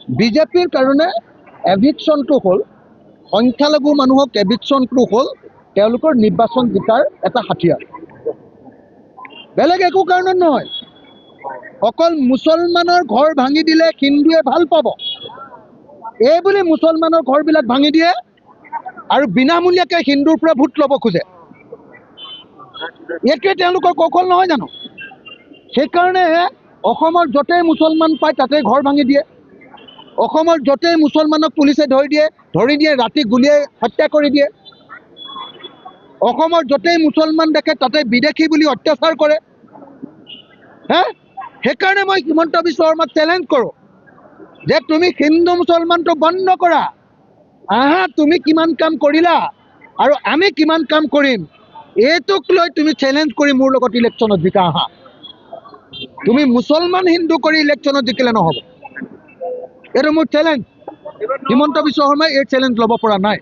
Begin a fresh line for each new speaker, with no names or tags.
বিজেপিৰ কাৰণে এভিকশ্যনটো হ'ল, সংখ্যালঘু মানুহক এভিকশ্যনটো হ'ল তেওঁলোকৰ নিৰ্বাচন জিকাৰ এটা হাতিয়াৰ। বেলেগ একো কাৰণত নহয়। অকল মুছলমানৰ ঘৰ ভাঙি দিলে হিন্দুৱে ভাল পাব, এই বুলি মুছলমানৰ ঘৰবিলাক ভাঙি দিয়ে আৰু বিনামূলীয়াকৈ হিন্দুৰ পৰা ভোট ল'ব খোজে। এইটোৱে তেওঁলোকৰ কৌশল নহয় জানো? সেইকাৰণে অসমৰ য'তেই মুছলমান পায় তাতেই ঘৰ ভাঙি দিয়ে। অসমৰ য'তেই মুছলমানক পুলিচে ধৰি দিয়ে ৰাতি গুলিয়াই হত্যা কৰি দিয়ে। অসমৰ য'তেই মুছলমান দেখে তাতে বিদেশী বুলি অত্যাচাৰ কৰে। সেইকাৰণে মই হিমন্ত বিশ্ব শৰ্মাক চেলেঞ্জ কৰোঁ যে তুমি হিন্দু মুছলমানটো বন্ধ কৰা। আহা, তুমি কিমান কাম কৰিলা আৰু আমি কিমান কাম কৰিম, এইটোক লৈ তুমি চেলেঞ্জ কৰি মোৰ লগত ইলেকশ্যনত জিকা। আহা, তুমি মুছলমান হিন্দু কৰি ইলেকশ্যনত জিকিলে নহ'ব। এইটো মোৰ চেলেঞ্জ। হিমন্ত বিশ্ব শৰ্মাই এই চেলেঞ্জ ল'ব পৰা নাই।